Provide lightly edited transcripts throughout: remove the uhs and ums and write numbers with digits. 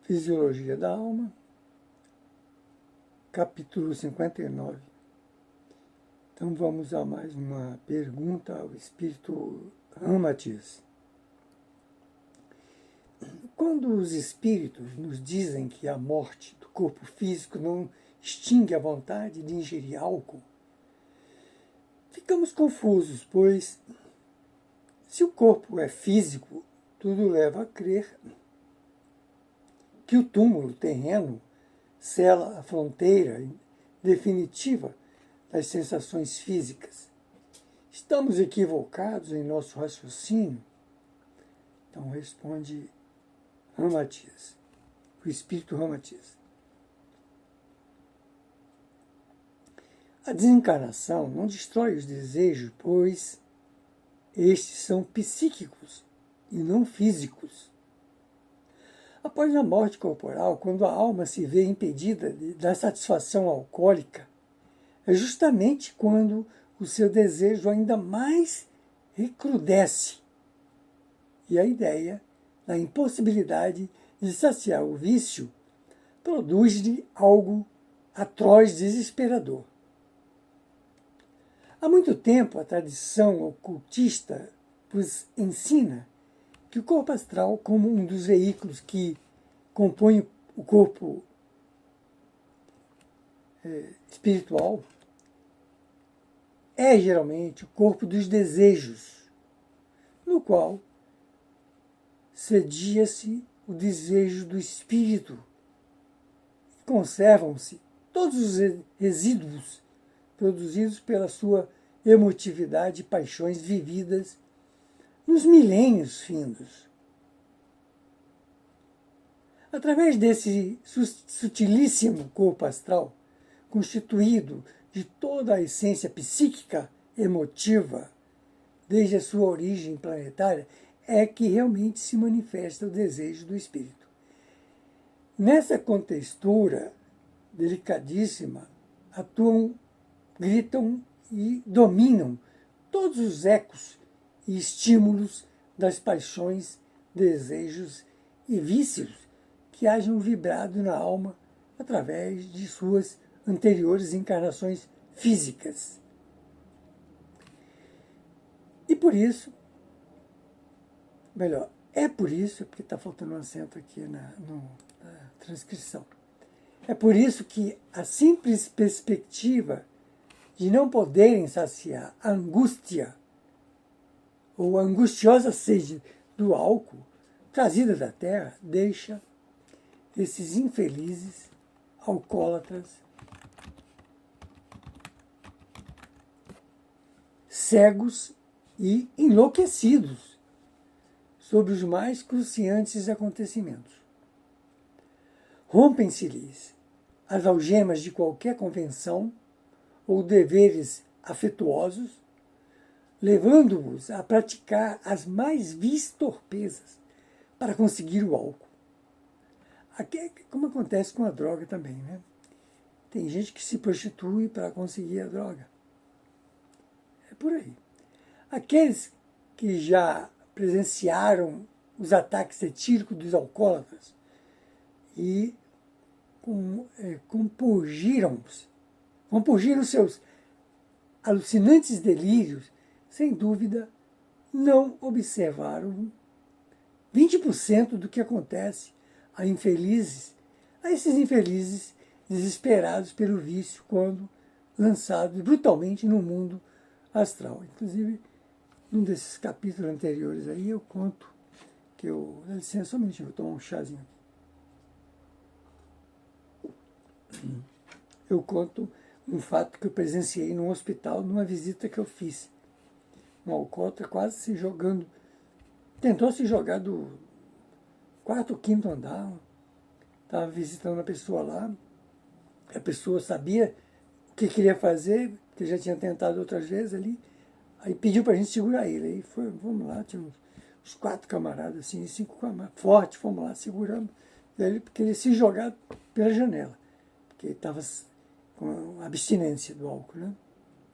Fisiologia da Alma, capítulo 59. Então vamos a mais uma pergunta ao espírito Ramatiz. Quando os espíritos nos dizem que a morte do corpo físico não extingue a vontade de ingerir álcool, ficamos confusos, pois se o corpo é físico, tudo leva a crer que o túmulo terreno sela a fronteira definitiva das sensações físicas. Estamos equivocados em nosso raciocínio? Então responde Ramatiz, o espírito Ramatiz. A desencarnação não destrói os desejos, pois estes são psíquicos e não físicos. Após a morte corporal, quando a alma se vê impedida da satisfação alcoólica, é justamente quando o seu desejo ainda mais recrudesce. E a ideia da impossibilidade de saciar o vício produz-lhe algo atroz, desesperador. Há muito tempo a tradição ocultista nos ensina que o corpo astral, como um dos veículos que compõem o corpo espiritual, é geralmente o corpo dos desejos, no qual sedia-se o desejo do espírito. Conservam-se todos os resíduos produzidos pela sua emotividade e paixões vividas nos milênios findos. Através desse sutilíssimo corpo astral, constituído de toda a essência psíquica emotiva, desde a sua origem planetária, é que realmente se manifesta o desejo do espírito. Nessa contextura delicadíssima, atuam, gritam e dominam todos os ecos e estímulos das paixões, desejos e vícios que hajam vibrado na alma através de suas anteriores encarnações físicas. E por isso, é porque está faltando um acento aqui na transcrição. É por isso que a simples perspectiva de não poderem saciar a angústia ou a angustiosa sede do álcool trazida da terra deixa esses infelizes alcoólatras cegos e enlouquecidos sobre os mais cruciantes acontecimentos. Rompem-se-lhes as algemas de qualquer convenção ou deveres afetuosos, levando-os a praticar as mais vis torpezas para conseguir o álcool. Aqui é como acontece com a droga também, né? Tem gente que se prostitui para conseguir a droga. É por aí. Aqueles que já presenciaram os ataques etíricos dos alcoólatras e compungiram seus alucinantes delírios, sem dúvida, não observaram 20% do que acontece a esses infelizes desesperados pelo vício quando lançados brutalmente no mundo astral. Inclusive, num desses capítulos anteriores aí, eu conto que dá licença, só um minutinho, vou tomar um chazinho aqui. Eu conto um fato que eu presenciei num hospital, numa visita que eu fiz. Um alcoólatra quase se jogando, tentou se jogar do 4º ou 5º andar, estava visitando uma pessoa lá, a pessoa sabia o que queria fazer, que já tinha tentado outras vezes ali, aí pediu para a gente segurar ele, aí vamos lá, tinha uns 4 camaradas, assim, 5 camaradas, forte, fomos lá, segurando ele, porque ele se jogar pela janela, porque ele estava com abstinência do álcool, né?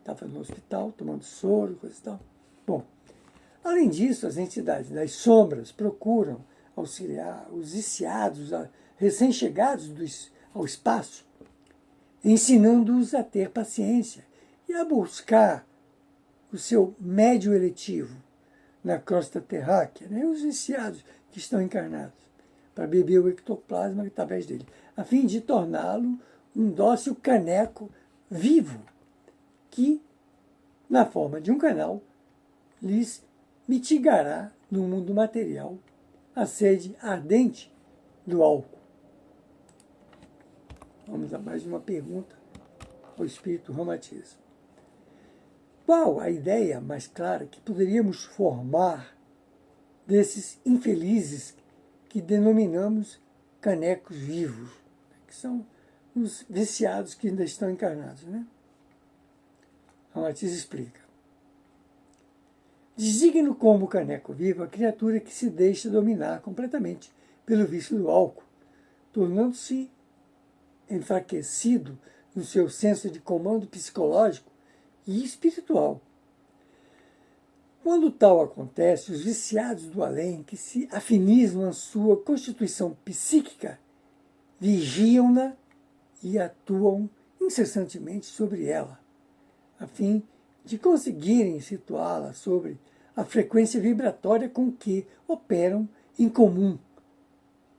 Estava no hospital, tomando soro, coisa e tal. Bom, além disso, as entidades das sombras procuram auxiliar os viciados a recém-chegados ao espaço, ensinando-os a ter paciência e a buscar o seu médio eletivo na crosta terráquea, né? Os viciados que estão encarnados, para beber o ectoplasma através dele, a fim de torná-lo um dócil caneco vivo, que, na forma de um canal, lhes mitigará no mundo material a sede ardente do álcool. Vamos a mais uma pergunta ao espírito Ramatiz. Qual a ideia mais clara que poderíamos formar desses infelizes que denominamos canecos vivos, que são os viciados que ainda estão encarnados, né? Ramatiz explica. Designo como caneco vivo a criatura que se deixa dominar completamente pelo vício do álcool, tornando-se enfraquecido no seu senso de comando psicológico e espiritual. Quando tal acontece, os viciados do além, que se afinizam a sua constituição psíquica, vigiam-na e atuam incessantemente sobre ela, a fim de conseguirem situá-la sobre a frequência vibratória com que operam em comum,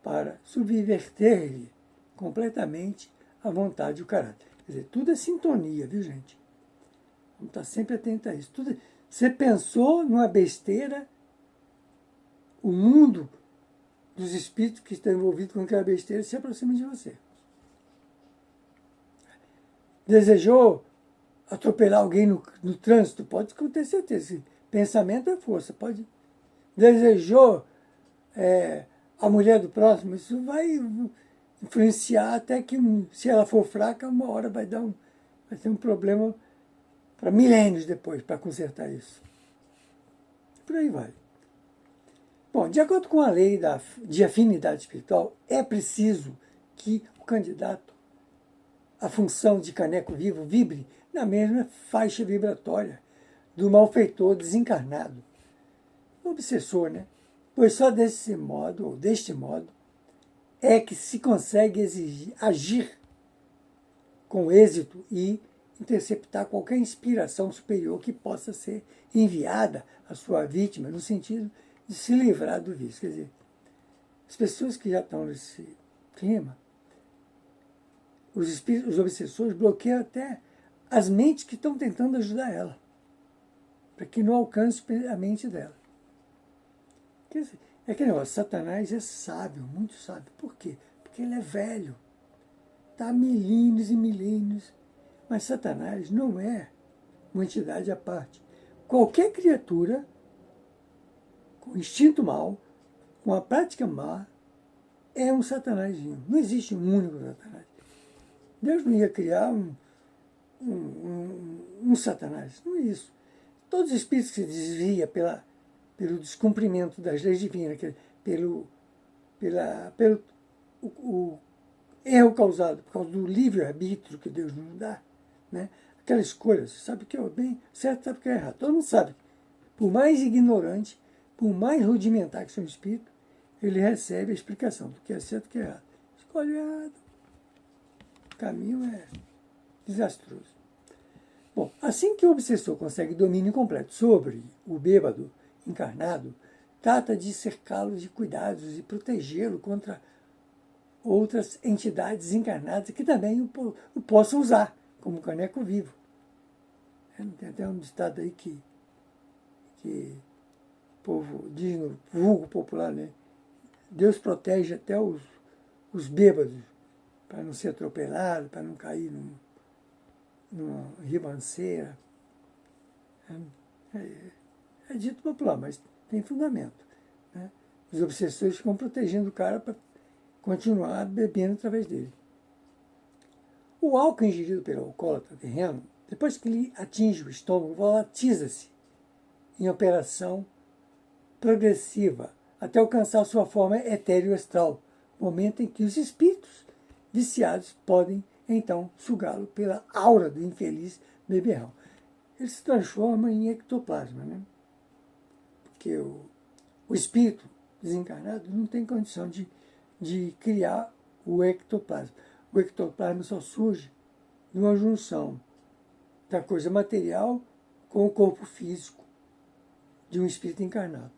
para subverter-lhe completamente a vontade e o caráter. Quer dizer, tudo é sintonia, viu, gente? Vamos estar sempre atento a isso. Você pensou numa besteira, o mundo dos espíritos que estão envolvidos com aquela besteira se aproxima de você. Desejou atropelar alguém no trânsito? Pode ter certeza. Pensamento é força. Pode. Desejou a mulher do próximo? Isso vai influenciar até que, se ela for fraca, uma hora vai ter um problema para milênios depois, para consertar isso. Por aí vai. Bom, de acordo com a lei de afinidade espiritual, é preciso que o candidato à função de caneco vivo vibre na mesma faixa vibratória do malfeitor desencarnado, o obsessor, né? Pois só deste modo, é que se consegue agir com êxito e interceptar qualquer inspiração superior que possa ser enviada à sua vítima, no sentido de se livrar do vício. Quer dizer, as pessoas que já estão nesse clima, os obsessores bloqueiam até as mentes que estão tentando ajudar ela, para que não alcance a mente dela. Quer dizer, é que negócio, Satanás é sábio, muito sábio. Por quê? Porque ele é velho. Está há milênios e milênios. Mas Satanás não é uma entidade à parte. Qualquer criatura com instinto mau, com a prática má, é um Satanazinho. Não existe um único Satanás. Deus não ia criar um Satanás. Não é isso. Todos os espíritos que se desviam pelo descumprimento das leis divinas, pelo erro causado por causa do livre-arbítrio que Deus nos dá, né? Aquela escolha, você sabe o que é o bem, certo, sabe o que é errado. Todo mundo sabe. Por mais ignorante, por mais rudimentar que seja um espírito, ele recebe a explicação do que é certo e do que é errado. Escolhe o errado. O caminho é desastroso. Bom, assim que o obsessor consegue domínio completo sobre o bêbado encarnado, trata de cercá-lo de cuidados e protegê-lo contra outras entidades encarnadas que também o possam usar como caneco vivo. Tem até um ditado aí que o povo diz no vulgo popular, né? Deus protege até os bêbados, para não ser atropelado, para não cair numa ribanceira. É dito popular, mas tem fundamento, né? Os obsessores ficam protegendo o cara para continuar bebendo através dele. O álcool ingerido pelo alcoólatra terreno, depois que ele atinge o estômago, volatiza-se em operação progressiva até alcançar sua forma etéreo-astral, momento em que os espíritos viciados podem, então, sugá-lo pela aura do infeliz beberrão. Ele se transforma em ectoplasma, né? Porque o espírito desencarnado não tem condição de criar o ectoplasma. O ectoplasma só surge de uma junção da coisa material com o corpo físico de um espírito encarnado.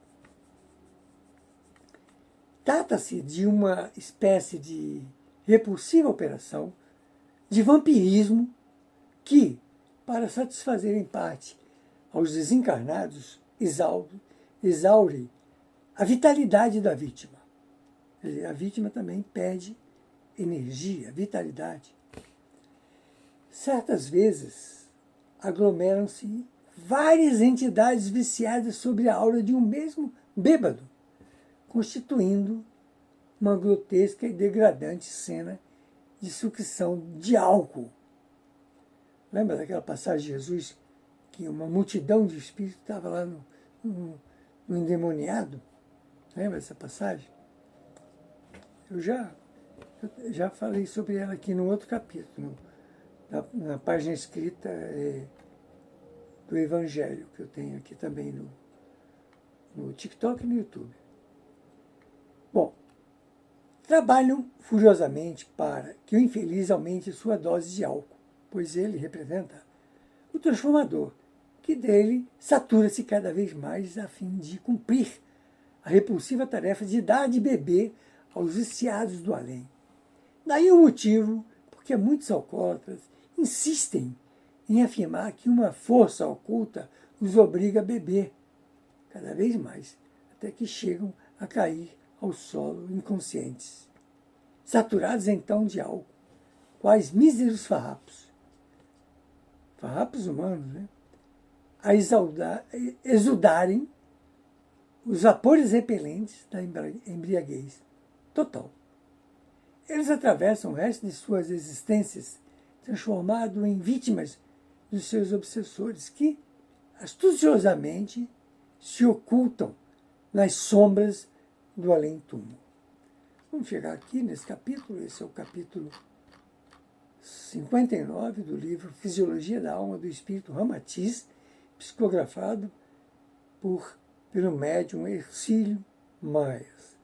Trata-se de uma espécie de repulsiva operação de vampirismo que, para satisfazer em parte aos desencarnados, exaure a vitalidade da vítima. A vítima também perde energia, vitalidade. Certas vezes, aglomeram-se várias entidades viciadas sobre a aura de um mesmo bêbado, constituindo uma grotesca e degradante cena de sucção de álcool. Lembra daquela passagem de Jesus, que uma multidão de espíritos estava lá no endemoniado? Lembra dessa passagem? Eu já falei sobre ela aqui no outro capítulo, na página escrita do Evangelho, que eu tenho aqui também no TikTok e no YouTube. Bom, trabalham furiosamente para que o infeliz aumente sua dose de álcool, pois ele representa o transformador, que dele satura-se cada vez mais a fim de cumprir a repulsiva tarefa de dar de beber aos viciados do além. Daí o motivo porque muitos alcoólatras insistem em afirmar que uma força oculta os obriga a beber cada vez mais, até que chegam a cair ao solo inconscientes. Saturados então de álcool, quais míseros farrapos humanos, né? A exudarem os vapores repelentes da embriaguez total. Eles atravessam o resto de suas existências transformados em vítimas dos seus obsessores, que astuciosamente se ocultam nas sombras do além-túmulo. Vamos chegar aqui nesse capítulo, esse é o capítulo 59 do livro Fisiologia da Alma do Espírito Ramatiz, psicografado pelo médium Hercílio Maes.